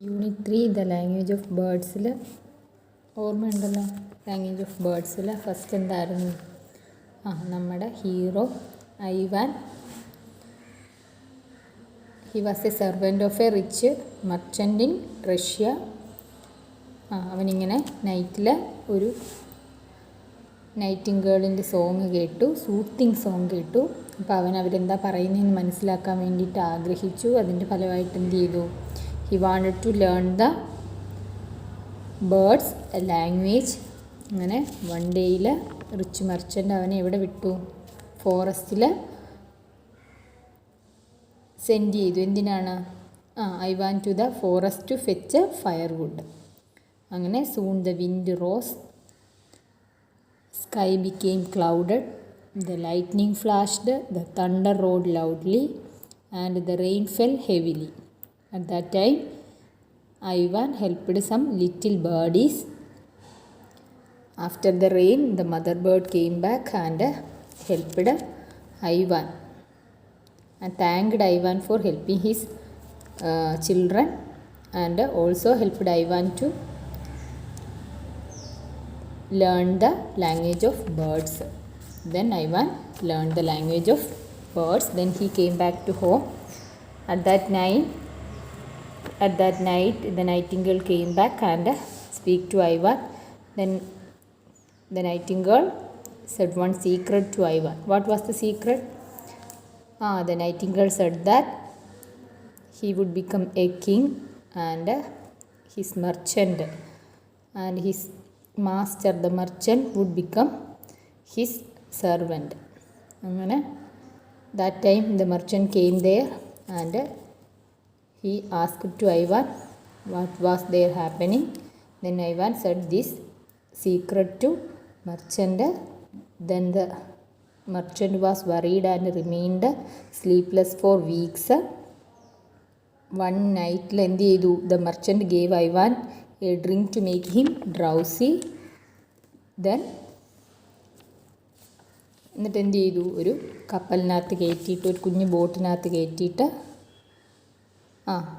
Unit 3 the language of ബേർഡ്സിൽ ഓർമ്മയുണ്ടല്ലോ. Language of ബേർഡ്സിൽ first എന്തായിരുന്നു? നമ്മുടെ hero Ivan. He was A servant of A rich merchant in Russia. അവനിങ്ങനെ നൈറ്റിൽ ഒരു നൈറ്റിംഗേളിൻ്റെ song കേട്ടു, സൂത്തിങ് സോങ് കേട്ടു. അപ്പോൾ അവൻ അവരെന്താ പറയുന്നതെന്ന് മനസ്സിലാക്കാൻ വേണ്ടിയിട്ട് ആഗ്രഹിച്ചു. അതിൻ്റെ ഫലമായിട്ട് എന്ത് ചെയ്തു? He wanted to learn the birds language. അങ്ങനെ വൺ ഡേയിൽ റിച്ച് മെർച്ചൻ്റ് അവനെ എവിടെ വിട്ടു? ഫോറസ്റ്റിൽ സെൻഡ് ചെയ്തു. എന്തിനാണ്? Ivan to the forest to fetch firewood. അങ്ങനെ soon the wind rose, sky became clouded, the lightning flashed, the thunder roared loudly and the rain fell heavily. At that time, Ivan helped some little birdies. After the rain, the mother bird came back and helped Ivan and thanked Ivan for helping his children, and also helped Ivan to learn the language of birds. Then Ivan learned the language of birds. Then he came back to home. At that night, the nightingale came back and speak to Ivan. Then the nightingale said one secret to Ivan. What was the secret? The nightingale said that he would become a king, and his merchant and his master, the merchant, would become his servant. അങ്ങനെ that time the merchant came there and he asked to Ivan what was there happening. Then Ivan said this secret to merchant. Then the merchant was worried and remained sleepless for weeks. One night എന്ത് ചെയ്തു? The merchant gave Ivan a drink to make him drowsy. Then എന്നിട്ട് എന്ത് ചെയ്തു? ഒരു കപ്പലിനകത്ത് കയറ്റിയിട്ട്, ഒരു കുഞ്ഞു ബോട്ടിനകത്ത് കയറ്റിയിട്ട്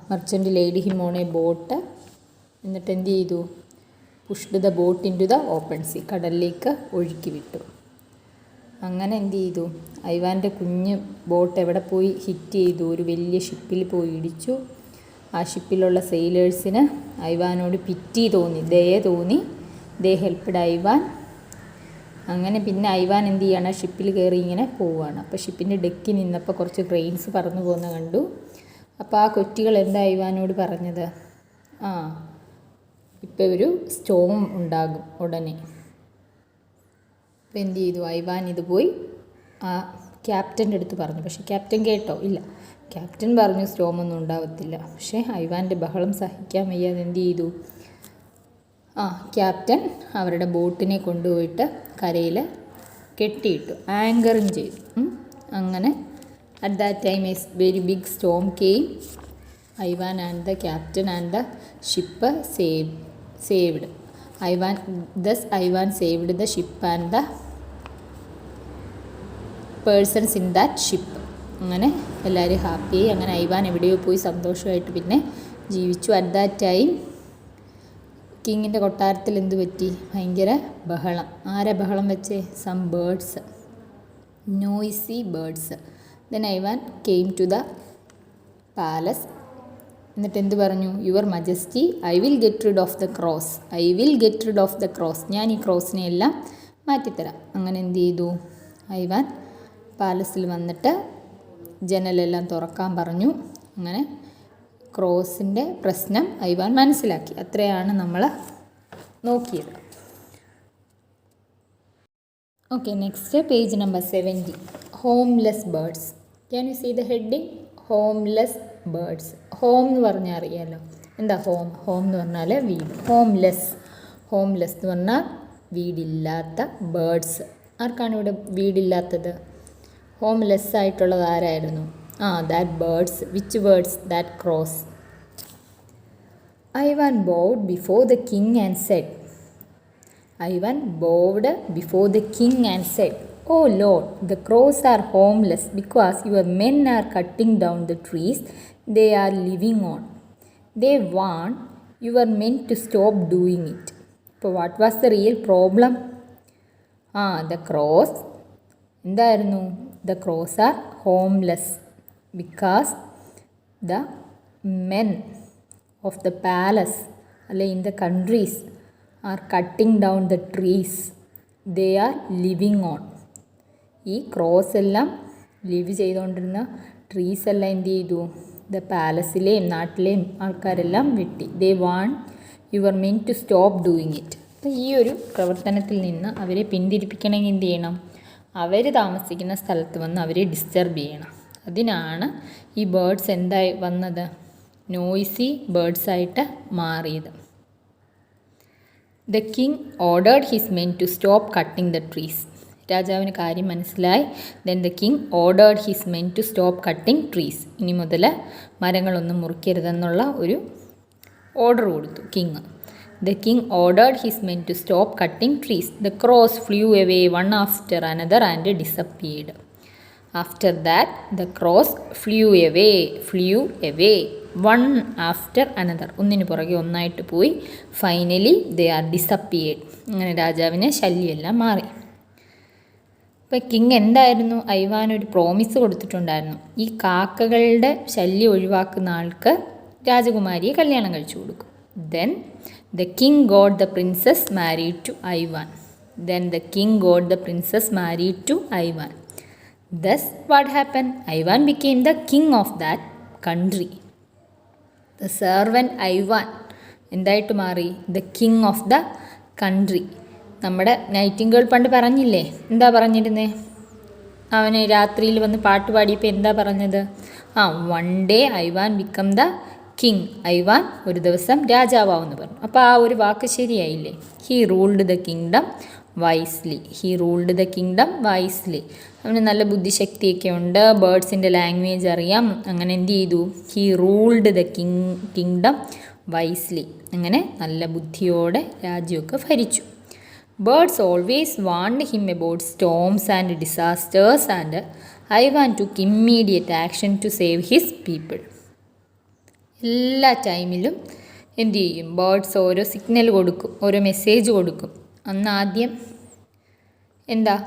merchant laid him on a boat. എന്നിട്ട് എന്ത് ചെയ്തു? Pushed the boat into the open sea, കടലിലേക്ക് ഒഴുക്കി വിട്ടു. അങ്ങനെ എന്ത് ചെയ്തു? ഐവാൻ്റെ കുഞ്ഞ് ബോട്ട് എവിടെ പോയി ഹിറ്റ് ചെയ്തു? ഒരു വലിയ ഷിപ്പിൽ പോയി ഇടിച്ചു. ആ ഷിപ്പിലുള്ള സെയിലേഴ്സിന് ഐവാനോട് പിറ്റി തോന്നി, ദയ തോന്നി. ദേ ഹെൽപ്ഡ് ഐവാൻ. അങ്ങനെ പിന്നെ ഐവാൻ എന്ത് ചെയ്യാണ്? ഷിപ്പിൽ കയറി ഇങ്ങനെ പോവുകയാണ്. അപ്പോൾ ഷിപ്പിൻ്റെ ഡെക്കിൽ നിന്നപ്പോൾ കുറച്ച് ക്രെയിൻസ് പറന്നു പോകുന്ന കണ്ടു. അപ്പോൾ ആ കൊറ്റികൾ എന്താ ഐവാനോട് പറഞ്ഞത്? ഇപ്പോൾ ഒരു സ്റ്റോം ഉണ്ടാകും ഉടനെ. അപ്പോൾ എന്ത് ചെയ്തു? ഐവാൻ ഇത് പോയി ആ ക്യാപ്റ്റൻ്റെ അടുത്ത് പറഞ്ഞു. പക്ഷേ ക്യാപ്റ്റൻ കേട്ടോ? ഇല്ല. ക്യാപ്റ്റൻ പറഞ്ഞു സ്റ്റോമൊന്നും ഉണ്ടാകത്തില്ല. പക്ഷേ ഐവാൻ്റെ ബഹളം സഹിക്കാൻ വയ്യാതെ എന്ത് ചെയ്തു? ക്യാപ്റ്റൻ അവരുടെ ബോട്ടിനെ കൊണ്ടുപോയിട്ട് കരയിൽ കെട്ടിയിട്ടു, ആങ്കറിങ് ചെയ്തു. അങ്ങനെ at that time a very big storm came. Ivan and the captain and the ship saved. Ivan saved the ship and the persons in that ship. അങ്ങനെ എല്ലാവരും ഹാപ്പിയായി. അങ്ങനെ ഐവാൻ എവിടെയോ പോയി സന്തോഷമായിട്ട് പിന്നെ ജീവിച്ചു. അറ്റ് ദാറ്റ് ടൈം കിങ്ങിൻ്റെ കൊട്ടാരത്തിൽ എന്ത് പറ്റി? ഭയങ്കര ബഹളം. ആരാ ബഹളം വെച്ചേ? Some birds, noisy birds. Then Ivan came to the palace. എന്നിട്ട് എന്ത് പറഞ്ഞു? Your majesty, I will get rid of the crows. I will get rid of the crows. ഞാൻ ഈ ക്രോസിനെ എല്ലാം മാറ്റിത്തരാം. അങ്ങനെ എന്ത് ചെയ്തു? ഐവാൻ പാലസിൽ വന്നിട്ട് ജനലെല്ലാം തുറക്കാൻ പറഞ്ഞു. അങ്ങനെ ക്രോസിൻ്റെ പ്രശ്നം ഐവാൻ മനസ്സിലാക്കി. അത്രയാണ് നമ്മൾ നോക്കിയത്. Okay, next page number 70. Homeless birds. Can you see the heading? Homeless birds. Home എന്ന് പറഞ്ഞാൽ അറിയാമല്ലോ. എന്താ ഹോം? ഹോം എന്ന് പറഞ്ഞാൽ വീട്. ഹോംലെസ് എന്ന് പറഞ്ഞാൽ വീടില്ലാത്ത ബേർഡ്സ്. ആർക്കാണ് ഇവിടെ വീടില്ലാത്തത്? ഹോംലെസ് ആയിട്ടുള്ളത് ആരായിരുന്നു? That birds. Which birds? That cross. Ivan bowed before the king and said. Ivan bowed before the king and said, "Oh Lord, the crows are homeless because your men are cutting down the trees they are living on. They want your men to stop doing it. അപ്പോൾ what was the real problem? The crows എന്തായിരുന്നു? The crows are homeless because the men of the palace അല്ലെ in the countries are cutting down the trees they are living on. ഈ crows എല്ലാം live ചെയ്തുകൊണ്ടിരുന്ന trees എല്ലാം എന്ത് ചെയ്തു? The പാലസിലെയും നാട്ടിലെയും ആൾക്കാരെല്ലാം വെട്ടി. They want your men to stop doing it. അപ്പോൾ ഈ ഒരു പ്രവർത്തനത്തിൽ നിന്ന് അവരെ പിന്തിരിപ്പിക്കണമെങ്കിൽ എന്ത് ചെയ്യണം? അവർ താമസിക്കുന്ന സ്ഥലത്ത് വന്ന് അവരെ ഡിസ്റ്റർബ് ചെയ്യണം. അതിനാണ് ഈ ബേർഡ്സ് എന്തായി വന്നത്? നോയ്സി ബേർഡ്സായിട്ട് മാറിയത്. The king ordered his men to stop cutting the trees. രാജാവിന് കാര്യം മനസ്സിലായി. Then the king ordered his men to stop cutting trees. ഇനി മുതൽ മരങ്ങളൊന്നും മുറിക്കരുതെന്നുള്ള ഒരു ഓർഡർ കൊടുത്തു king. The king ordered his men to stop cutting trees. The crows flew away one after another and disappeared. After that the crows flew away one after another. ഒന്നിന് പുറകെ ഒന്നായിട്ട് പോയി. Finally they are disappeared. അങ്ങനെ രാജാവിന് ശല്യമെല്ലാം മാറി. ഇപ്പോൾ king എന്തായിരുന്നു? Ivan ഒരു പ്രോമിസ് കൊടുത്തിട്ടുണ്ടായിരുന്നു. ഈ കാക്കകളുടെ ശല്യം ഒഴിവാക്കുന്ന ആൾക്ക് രാജകുമാരിയെ കല്യാണം കഴിച്ചു കൊടുക്കും. Then the king got the princess married to Ivan. Thus what happen? Ivan became the king of that country. The servant Ivan എന്തായിട്ട് മാറി? The king of the country. നമ്മുടെ നൈറ്റിംഗേൾ പണ്ട് പറഞ്ഞില്ലേ? എന്താ പറഞ്ഞിരുന്നേ? അവന് രാത്രിയിൽ വന്ന് പാട്ട് പാടിയപ്പോൾ എന്താ പറഞ്ഞത്? One day Ivan become the king. Ivan ഒരു ദിവസം രാജാവാമെന്ന് പറഞ്ഞു. അപ്പോൾ ആ ഒരു വാക്ക് ശരിയായില്ലേ? He ruled the kingdom wisely. അവന് നല്ല ബുദ്ധിശക്തിയൊക്കെ ഉണ്ട്. ബേർഡ്സിൻ്റെ ലാംഗ്വേജ് അറിയാം. അങ്ങനെ എന്ത് ചെയ്തു? He ruled the kingdom wisely. അങ്ങനെ നല്ല ബുദ്ധിയോടെ രാജ്യമൊക്കെ ഭരിച്ചു. Birds always warned him about storms and disasters, and Ivan took immediate action to save his people. എല്ലാ ടൈമിലും എന്ത് ചെയ്യും? ബേർഡ്സ് ഓരോ സിഗ്നൽ കൊടുക്കും, ഓരോ മെസ്സേജ് കൊടുക്കും. അന്ന് ആദ്യം എന്താ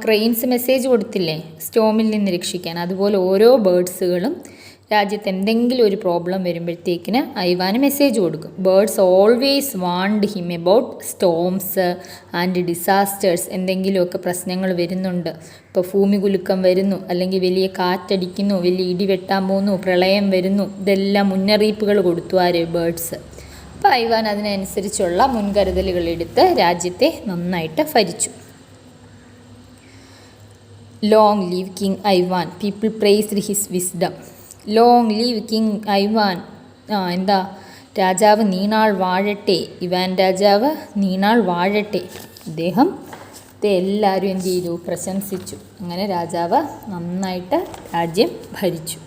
ക്രെയിൻസ് മെസ്സേജ് കൊടുത്തില്ലേ സ്റ്റോമിൽ നിന്ന് രക്ഷിക്കാൻ? അതുപോലെ ഓരോ ബേർഡ്സുകളും രാജ്യത്ത് എന്തെങ്കിലും ഒരു പ്രോബ്ലം വരുമ്പോഴത്തേക്കിന് ഐവാന് മെസ്സേജ് കൊടുക്കും. Birds always want him about storms and disasters. എന്തെങ്കിലുമൊക്കെ പ്രശ്നങ്ങൾ വരുന്നുണ്ട്, ഇപ്പോൾ ഭൂമികുലുക്കം വരുന്നു, അല്ലെങ്കിൽ വലിയ കാറ്റടിക്കുന്നു, വലിയ ഇടി വെട്ടാൻ പോകുന്നു, പ്രളയം വരുന്നു, ഇതെല്ലാം മുന്നറിയിപ്പുകൾ കൊടുത്തു ആര്? ബേർഡ്സ്. അപ്പോൾ ഐവാൻ അതിനനുസരിച്ചുള്ള മുൻകരുതലുകൾ എടുത്ത് രാജ്യത്തെ നന്നായിട്ട് ഭരിച്ചു. Long leave king Ivan. People priced his wisdom. Long leave king Ivan. എന്താ? രാജാവ് നീണാൾ വാഴട്ടെ. ഇവാൻ രാജാവ് നീണാൾ വാഴട്ടെ. അദ്ദേഹത്തെ എല്ലാവരും എന്ത് ചെയ്തു? പ്രശംസിച്ചു. അങ്ങനെ രാജാവ് നന്നായിട്ട് രാജ്യം ഭരിച്ചു.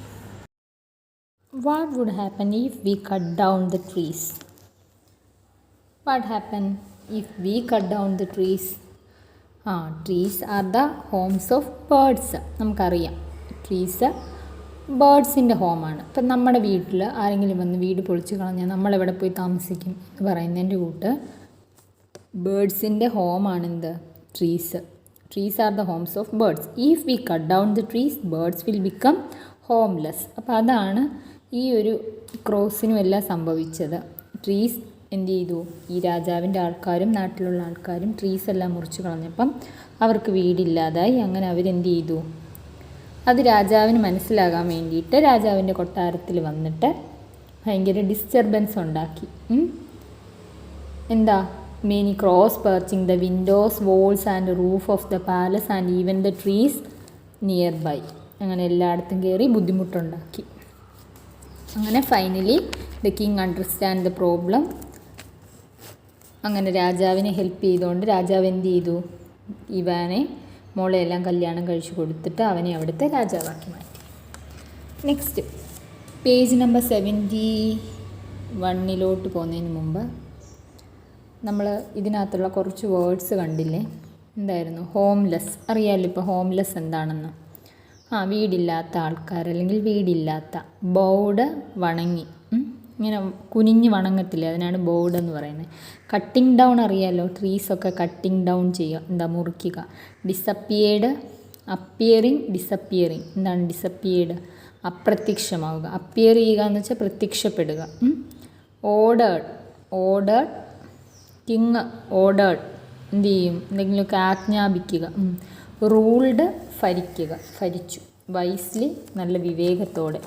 What would happen if we cut down the trees? What happen if we cut down the trees? Trees are the homes of birds. നമുക്കറിയാം ട്രീസ് ബേർഡ്സിൻ്റെ ഹോമാണ്. ഇപ്പം നമ്മുടെ വീട്ടിൽ ആരെങ്കിലും വന്ന് വീട് പൊളിച്ച് കളഞ്ഞാൽ നമ്മളെവിടെ പോയി താമസിക്കും എന്ന് പറയുന്നതിൻ്റെ കൂട്ട് ബേർഡ്സിൻ്റെ ഹോമാണെന്ത്? Trees. Trees are the homes of birds. If we cut down the trees birds will become homeless. അപ്പോൾ അതാണ് ഈ ഒരു ക്രോസിനും എല്ലാം സംഭവിച്ചത്. ട്രീസ് എന്ത് ചെയ്തു? ഈ രാജാവിൻ്റെ ആൾക്കാരും നാട്ടിലുള്ള ആൾക്കാരും ട്രീസ് എല്ലാം മുറിച്ച് കളഞ്ഞപ്പം അവർക്ക് വീടില്ലാതായി. അങ്ങനെ അവരെന്ത് ചെയ്തു? അത് രാജാവിന് മനസ്സിലാകാൻ വേണ്ടിയിട്ട് രാജാവിൻ്റെ കൊട്ടാരത്തിൽ വന്നിട്ട് ഭയങ്കര ഡിസ്റ്റർബൻസ് ഉണ്ടാക്കി. എന്താ? Many crows perching the windows, walls and roof of the palace and even the trees nearby. അങ്ങനെ എല്ലായിടത്തും കയറി ബുദ്ധിമുട്ടുണ്ടാക്കി. അങ്ങനെ finally the king understand the problem. അങ്ങനെ രാജാവിനെ ഹെൽപ്പ് ചെയ്തുകൊണ്ട് രാജാവ് എന്ത് ചെയ്തു? ഇവാനെ മോളെല്ലാം കല്യാണം കഴിച്ചു കൊടുത്തിട്ട് അവനെ അവിടുത്തെ രാജാവാക്കി മാറ്റി. നെക്സ്റ്റ് പേജ് നമ്പർ 71 പോകുന്നതിന് മുമ്പ് നമ്മൾ ഇതിനകത്തുള്ള കുറച്ച് വേർഡ്സ് കണ്ടില്ലേ? എന്തായിരുന്നു? ഹോംലെസ്. അറിയാമല്ലോ ഇപ്പോൾ ഹോംലെസ് എന്താണെന്ന്. വീടില്ലാത്ത ആൾക്കാർ അല്ലെങ്കിൽ വീടില്ലാത്ത. ബൗഡ് വണങ്ങി. ഇങ്ങനെ കുനിഞ്ഞ് വണങ്ങത്തില്ലേ, അതിനാണ് ബോർഡ് എന്ന് പറയുന്നത്. കട്ടിങ് ഡൗൺ അറിയാമല്ലോ, ട്രീസൊക്കെ കട്ടിങ് ഡൗൺ ചെയ്യുക, എന്താ മുറിക്കുക. Disappeared, appearing, disappearing. എന്താണ് ഡിസപ്പിയേർഡ്? അപ്രത്യക്ഷമാവുക. അപ്പിയർ ചെയ്യുക എന്ന് വെച്ചാൽ പ്രത്യക്ഷപ്പെടുക. ഓർഡേർഡ്, ഓർഡേർഡ് കിങ്, ഓർഡേർഡ് എന്ത് ചെയ്യും, എന്തെങ്കിലുമൊക്കെ ആജ്ഞാപിക്കുക. റൂൾഡ്, ഭരിക്കുക, ഭരിച്ചു. വൈസ്ലി, നല്ല വിവേകത്തോടെ.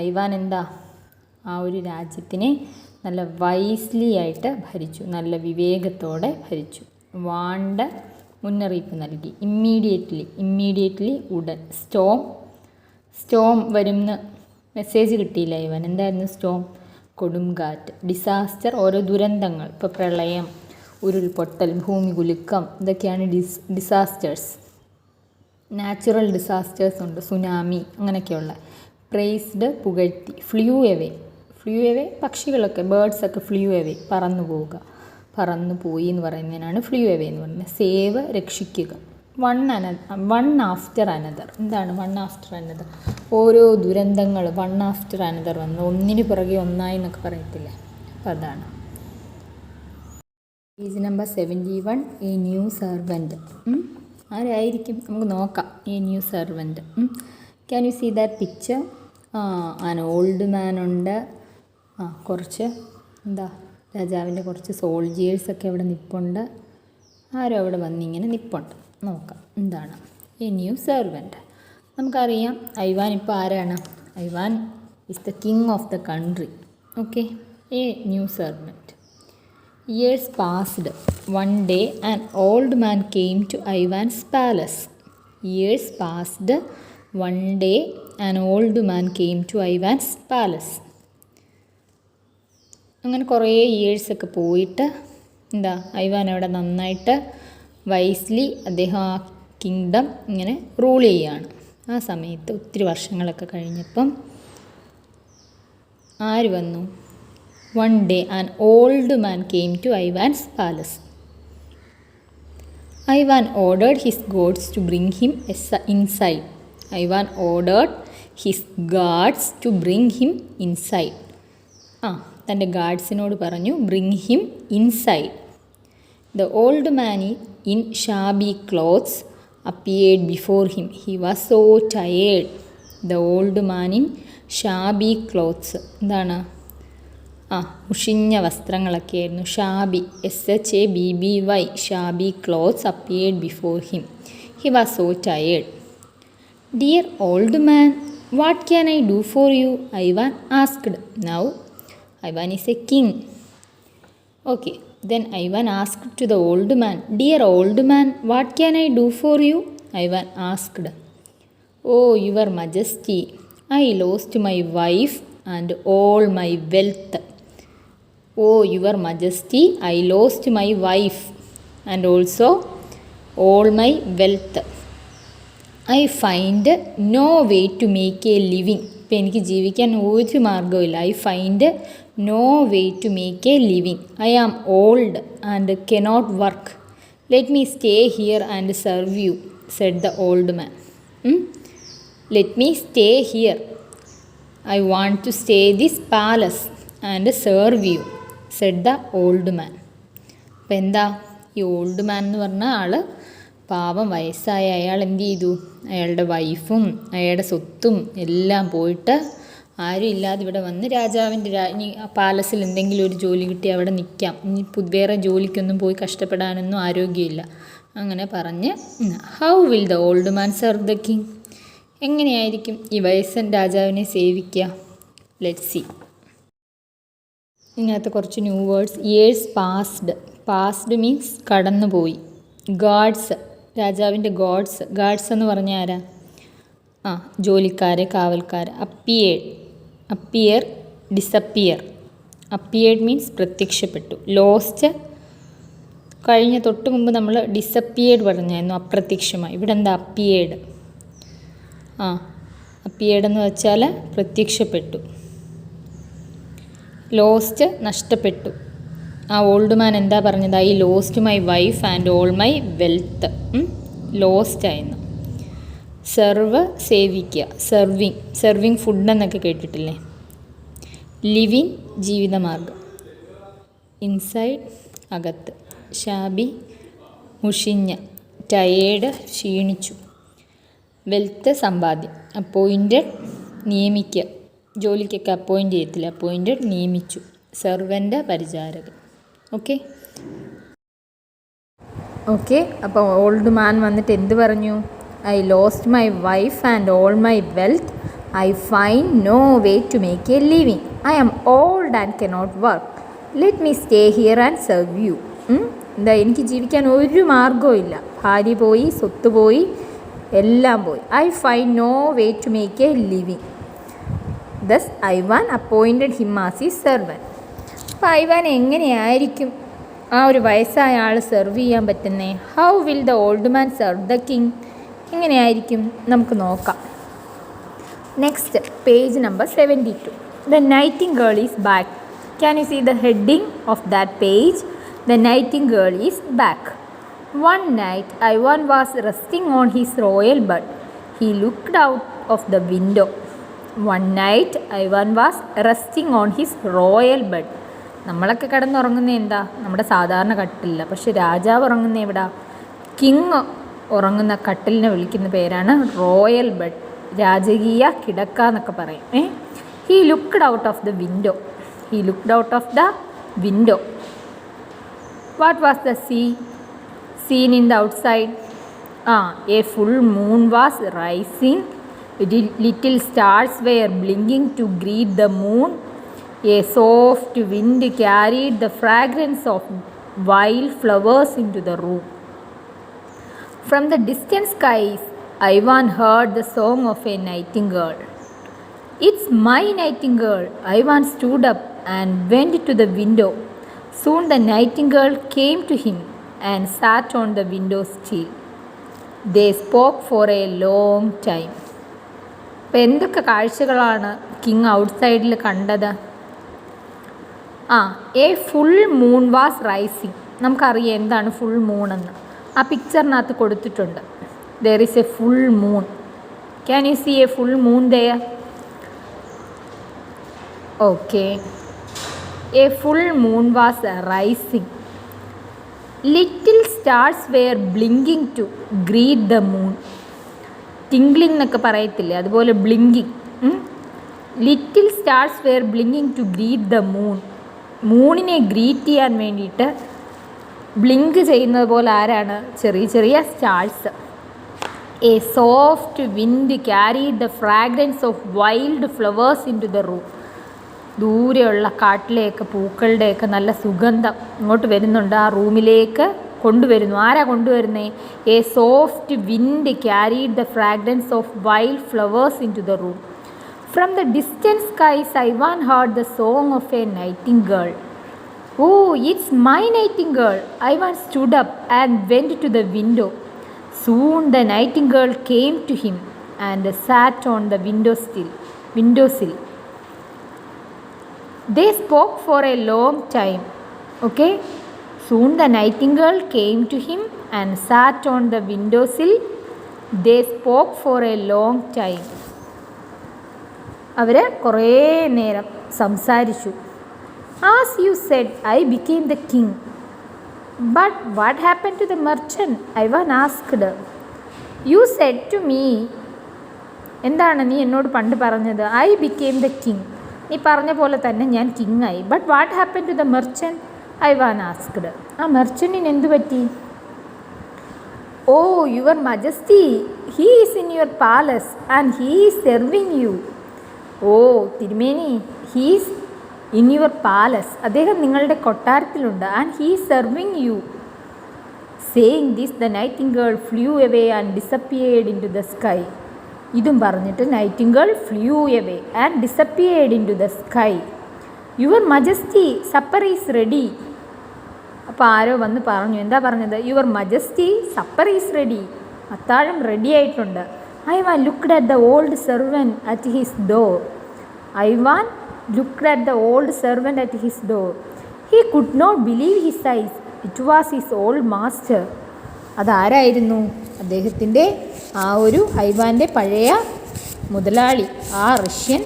ഐവാൻ എന്താ, ആ ഒരു രാജ്യത്തിനെ നല്ല വൈസ്ലി ആയിട്ട് ഭരിച്ചു, നല്ല വിവേകത്തോടെ ഭരിച്ചു. വാണ്ട്, മുന്നറിയിപ്പ് നൽകി. ഇമ്മീഡിയറ്റ്ലി, ഇമ്മീഡിയറ്റ്ലി ഉടൻ. സ്റ്റോം, സ്റ്റോം വരുമെന്ന് മെസ്സേജ് കിട്ടിയില്ല ഇവൻ. എന്തായിരുന്നു സ്റ്റോം? കൊടുങ്കാറ്റ്. ഡിസാസ്റ്റർ, ഓരോ ദുരന്തങ്ങൾ. ഇപ്പോൾ പ്രളയം, ഉരുൾപൊട്ടൽ, ഭൂമി കുലുക്കം, ഇതൊക്കെയാണ് ഡിസാസ്റ്റേഴ്സ്. നാച്ചുറൽ ഡിസാസ്റ്റേഴ്സ് ഉണ്ട്, സുനാമി, അങ്ങനെയൊക്കെയുള്ള. പ്രൈസ്ഡ്, പുകഴ്ത്തി. ഫ്ലൂ എവേ, ഫ്ലൂ എവേ പക്ഷികളൊക്കെ, ബേർഡ്സൊക്കെ ഫ്ലൂ എവേ, പറന്നു പോവുക, പറന്നു പോയി എന്ന് പറയുന്നതിനാണ് ഫ്ലൂ എവേ എന്ന് പറയുന്നത്. സേവ്, രക്ഷിക്കുക. One after another. എന്താണ് വൺ ആഫ്റ്റർ അനദർ? ഓരോ ദുരന്തങ്ങൾ വൺ ആഫ്റ്റർ അനദർ വന്നു, ഒന്നിന് പുറകെ ഒന്നായി എന്നൊക്കെ പറയത്തില്ലേ, അപ്പം അതാണ്. Page number 71. A new servant. ആരായിരിക്കും നമുക്ക് നോക്കാം. A new servant. Can you see that picture? An old man ഉണ്ട്. കുറച്ച് എന്താ, രാജാവിൻ്റെ കുറച്ച് സോൾജിയേഴ്സൊക്കെ അവിടെ നിൽപ്പുണ്ട്. ആരോ അവിടെ വന്നിങ്ങനെ നിൽപ്പുണ്ട്. നോക്കാം എന്താണ്. A new servant. നമുക്കറിയാം ഐവാൻ ഇപ്പോൾ ആരാണ്? Ivan is the king of the country. Okay. A new servant. Years passed. One day an old man came to Ivan's palace. Years passed. One day an old man came to Ivan's palace. അങ്ങനെ കുറേ ഇയേഴ്സൊക്കെ പോയിട്ട് എന്താ, Ivan അവിടെ നന്നായിട്ട് wisely അദ്ദേഹം ആ kingdom ഇങ്ങനെ rule ചെയ്യുകയാണ്. ആ സമയത്ത് ഒത്തിരി വർഷങ്ങളൊക്കെ കഴിഞ്ഞപ്പം ആര് വന്നു? One day an old man came to Ivan's palace. Ivan ordered his guards to bring him inside. Ivan ordered his guards to bring him inside. തൻ്റെ ഗാർഡ്സിനോട് പറഞ്ഞു bring him inside. The old man in shabby clothes appeared before him. He was so tired. The old man in shabby clothes. എന്താണ്? മുഷിഞ്ഞ വസ്ത്രങ്ങളൊക്കെ ആയിരുന്നു. Shabby, SHABBY, shabby clothes appeared before him. He was so tired. Dear old man, what can I do for you? Ivan asked. Now Ivan is a king. Okay. Then Ivan asked to the old man, dear old man, what can I do for you? Ivan asked. Oh your majesty, I lost my wife and all my wealth. Oh, your majesty, I lost my wife and also all my wealth. I find no way to make a living. ഇപ്പം എനിക്ക് ജീവിക്കാൻ ഒരു മാർഗ്ഗമില്ല. I find no way to make a living. I am old and cannot work. Let me stay here and serve you, said the old man. Let me stay here. I want to stay this palace and serve you, said the old man. അപ്പം എന്താ, ഈ old man എന്ന് പറഞ്ഞ ആൾ പാവം വയസ്സായ അയാൾ എന്ത് ചെയ്തു? അയാളുടെ വൈഫും അയാളുടെ സ്വത്തും എല്ലാം പോയിട്ട് ആരും ഇല്ലാതെ ഇവിടെ വന്ന് രാജാവിൻ്റെ രാജ്ഞി പാലസിൽ എന്തെങ്കിലും ഒരു ജോലി കിട്ടി അവിടെ നിൽക്കാം, ഇനി വേറെ ജോലിക്കൊന്നും പോയി കഷ്ടപ്പെടാനൊന്നും ആരോഗ്യമില്ല, അങ്ങനെ പറഞ്ഞ് how will the old man serve the king? എങ്ങനെയായിരിക്കും ഈ വയസ്സൻ രാജാവിനെ സേവിക്കുക? Let's see. ഇതിനകത്ത് കുറച്ച് new words. Years passed. Passed means കടന്നുപോയി. ഗാർഡ്സ്, രാജാവിൻ്റെ ഗാർഡ്സ്. ഗാർഡ്സ് എന്ന് പറഞ്ഞാൽ ആരാ? ജോലിക്കാരെ, കാവൽക്കാർ. Appeared, appear, disappear. Appeared means പ്രത്യക്ഷപ്പെട്ടു. ലോസ്റ്റ്, കഴിഞ്ഞ തൊട്ട് മുമ്പ് നമ്മൾ ഡിസപ്പിയേർഡ് പറഞ്ഞായിരുന്നു, അപ്രത്യക്ഷമായി. ഇവിടെ എന്താ അപ്പിയേർഡ്? അപ്പിയേർഡ് എന്ന് വെച്ചാൽ പ്രത്യക്ഷപ്പെട്ടു. ലോസ്റ്റ്, നഷ്ടപ്പെട്ടു. ആ ഓൾഡ് മാൻ എന്താ പറഞ്ഞത്? I lost my wife and all my wealth. Lost ആയിരുന്നു. സെർവ്, സേവിക്കുക. സെർവിങ്, സെർവിങ് ഫുഡ് എന്നൊക്കെ കേട്ടിട്ടില്ലേ? ലിവിങ് ജീവിതമാർഗം. ഇൻസൈഡ് അകത്ത്. ഷാബി മുഷിഞ്ഞ. ടയേർഡ് ക്ഷീണിച്ചു. വെൽത്ത് സമ്പാദ്യം. അപ്പോയിൻറ്റഡ് നിയമിക്കുക. ജോലിക്കൊക്കെ അപ്പോയിൻ്റ് ചെയ്യത്തില്ല, അപ്പോയിൻറ്റഡ് നിയമിച്ചു. സെർവൻ്റ് പരിചാരകൻ. ഓക്കെ ഓക്കെ അപ്പോൾ ഓൾഡ് മാൻ വന്നിട്ട് എന്ത് പറഞ്ഞു? I lost my wife and all my wealth. I find no way to make a living. I am old and cannot work. Let me stay here and serve you. എന്താ, എനിക്ക് ജീവിക്കാൻ ഒരു മാർഗവും ഇല്ല. ഭാര്യ പോയി, സ്വത്ത് പോയി, എല്ലാം പോയി. I find no way to make a living. Thus Ivan appointed him as his servant. അപ്പോൾ ഐവാൻ എങ്ങനെയായിരിക്കും ആ ഒരു വയസ്സായ ആൾ സെർവ് ചെയ്യാൻ പറ്റുന്നേ? How will the old man serve the king? എങ്ങനെയായിരിക്കും നമുക്ക് നോക്കാം. Next page number 72. The nightingale is back. Can you see the heading of that page? The nightingale is back. One night Ivan was resting on his royal bed. He looked out of the window. One night Ivan was resting on his royal bed. നമ്മളൊക്കെ കിടന്നുറങ്ങുന്ന എന്താ? നമ്മുടെ സാധാരണ കട്ടിലില്ല. പക്ഷെ രാജാവ് ഉറങ്ങുന്ന എവിടെ? King ഉറങ്ങുന്ന കട്ടിലിനെ വിളിക്കുന്ന പേരാണ് റോയൽ ബെഡ്. രാജകീയ കിടക്ക എന്നൊക്കെ പറയും. He looked out of the window. He looked out of the window. What was the seen in the outside? A full moon was rising. Little stars were blinking to greet the moon. A soft wind carried the fragrance of wild flowers into the room. From the distant skies, Ivan heard the song of a nightingale. It's my nightingale. Ivan stood up and went to the window. Soon the nightingale came to him and sat on the window sill. They spoke for a long time. അപ്പോൾ എന്തൊക്കെ കാഴ്ചകളാണ് king ഔട്ട്സൈഡിൽ കണ്ടത്? A full moon was rising. നമുക്കറിയാം എന്താണ് full moon എന്ന്. ആ പിക്ചറിനകത്ത് കൊടുത്തിട്ടുണ്ട്. There is a full moon. Can you see a full moon there? Okay. A full moon was rising. Little stars were blinking to greet the moon. Tingling എന്നൊക്കെ പറയത്തില്ലേ, അതുപോലെ blinking. Little stars were blinking to greet the moon. മൂണിനെ greet ചെയ്യാൻ വേണ്ടിയിട്ട് blink ചെയ്യുന്നത് പോലെ ആരാണ്? ചെറിയ ചെറിയ stars. A soft wind carried the fragrance of wild flowers into the room. ദൂരെയുള്ള കാട്ടിലേക്ക് പൂക്കളുടെയൊക്കെ നല്ല സുഗന്ധം ഇങ്ങോട്ട് വരുന്നുണ്ട്, ആ റൂമിലേക്ക് കൊണ്ടുവരുന്നു. ആരാ കൊണ്ടുവരുന്നേ? A soft wind carried the fragrance of wild flowers into the room. From the distant skies Ivan heard the song of a nightingale. Oh, it's my nightingale. Ivan stood up and went to the window. Soon the nightingale came to him and sat on the windowsill. They spoke for a long time. Okay. Soon the nightingale came to him and sat on the windowsill. They spoke for a long time. അവർ കുറേ നേരം സംസാരിച്ചു. As you said, I became the king. But what happened to the merchant? Ivan asked. You said to me. എന്താണ് നീ എന്നോട് പണ്ട് പറഞ്ഞത്? I became the king. നീ പറഞ്ഞ പോലെ തന്നെ ഞാൻ കിങ്ങായി. But what happen to the merchant? Ivan asked. ആ മെർച്ചൻറ്റിന് എന്തു പറ്റി? Oh, your majesty, he is in your palace and he is serving you. Oh തിരുമേനി, ഹീസ് ഇൻ യുവർ പാലസ്, അദ്ദേഹം നിങ്ങളുടെ കൊട്ടാരത്തിലുണ്ട്. And he is serving you. Saying this the nightingale flew away and disappeared into the sky. ഇതും പറഞ്ഞിട്ട് nightingale flew away and disappeared into the sky. Your majesty, supper is ready. അപ്പോൾ ആരോ വന്ന് പറഞ്ഞു. എന്താ പറഞ്ഞത്? Your majesty, supper is ready. അത്താഴം ready ആയിട്ടുണ്ട്. Ivan looked at the old servant at his door. Ivan looked at the old servant at his door. He could not believe his eyes. It was his old master. അതാരായിരുന്നു? അദ്ദേഹത്തിൻ്റെ ആ ഒരു ഐവാൻ്റെ പഴയ മുതലാളി, ആ Russian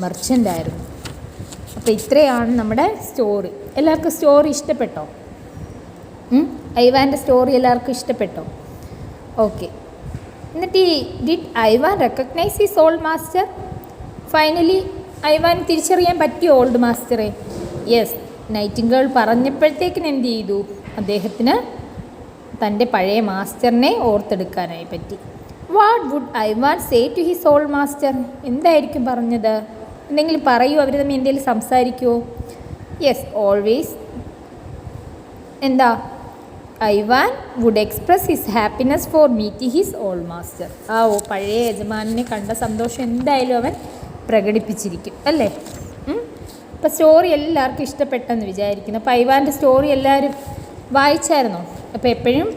merchant ആയിരുന്നു. അപ്പോൾ ഇത്രയാണ് നമ്മുടെ സ്റ്റോറി. എല്ലാവർക്കും സ്റ്റോറി ഇഷ്ടപ്പെട്ടോ? ഐവാൻ്റെ സ്റ്റോറി എല്ലാവർക്കും ഇഷ്ടപ്പെട്ടോ? ഓക്കെ. എന്നിട്ട് did Ivan recognise his old master? Finally Ivan തിരിച്ചറിയാൻ പറ്റിയോ ഓൾഡ് മാസ്റ്ററെ? യെസ്. നൈറ്റിംഗേൾ പറഞ്ഞപ്പോഴത്തേക്കിന് എന്ത് ചെയ്തു? അദ്ദേഹത്തിന് തൻ്റെ പഴയ മാസ്റ്ററിനെ ഓർത്തെടുക്കാനായി പറ്റി. What would Ivan say to his old master? എന്തായിരിക്കും പറഞ്ഞത്? എന്തെങ്കിലും പറയൂ, അവർ തമ്മിൽ എന്തെങ്കിലും സംസാരിക്കുമോ? യെസ്, ഓൾവേസ് എന്താ, Ivan would express his happiness for meeting his old master. പഴയ യജമാനെ കണ്ട സന്തോഷം എന്തായാലും അവൻ പ്രകടിപ്പിച്ചിരിക്കും അല്ലേ? അപ്പോൾ സ്റ്റോറി എല്ലാവർക്കും ഇഷ്ടപ്പെട്ടെന്ന് വിചാരിക്കുന്നു. അപ്പോൾ ഐവാൻ്റെ സ്റ്റോറി എല്ലാവരും വായിച്ചായിരുന്നോ? അപ്പോൾ എപ്പോഴും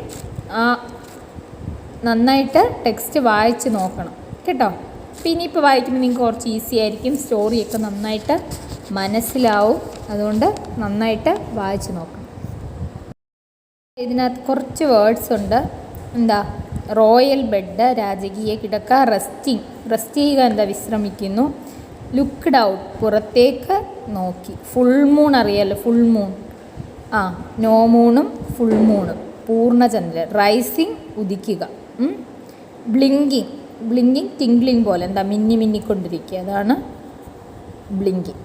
നന്നായിട്ട് ടെക്സ്റ്റ് വായിച്ച് നോക്കണം കേട്ടോ. അപ്പോൾ ഇനിയിപ്പോൾ വായിക്കുമ്പോൾ നിങ്ങൾക്ക് കുറച്ച് ഈസി ആയിരിക്കും, സ്റ്റോറിയൊക്കെ നന്നായിട്ട് മനസ്സിലാവും. അതുകൊണ്ട് നന്നായിട്ട് വായിച്ച് നോക്കണം. ഇതിനകത്ത് കുറച്ച് വേർഡ്സ് ഉണ്ട്. എന്താ? റോയൽ ബെഡ്, രാജകീയ കിടക്ക. റെസ്റ്റ് ചെയ്യുക, എന്താ, വിശ്രമിക്കുന്നു. ലുക്ക്ഡ് ഔട്ട്, പുറത്തേക്ക് നോക്കി. ഫുൾ മൂൺ അറിയാമല്ലോ, ഫുൾ മൂൺ. നോ മൂണും ഫുൾ മൂണും, പൂർണ്ണചന്ദ്രൻ. റൈസിങ്, ഉദിക്കുക. ബ്ലിങ്കിങ് ടിങ്ക്ലിങ് പോലെ, എന്താ, മിന്നിക്കൊണ്ടിരിക്കുക, അതാണ് ബ്ലിങ്കിങ്.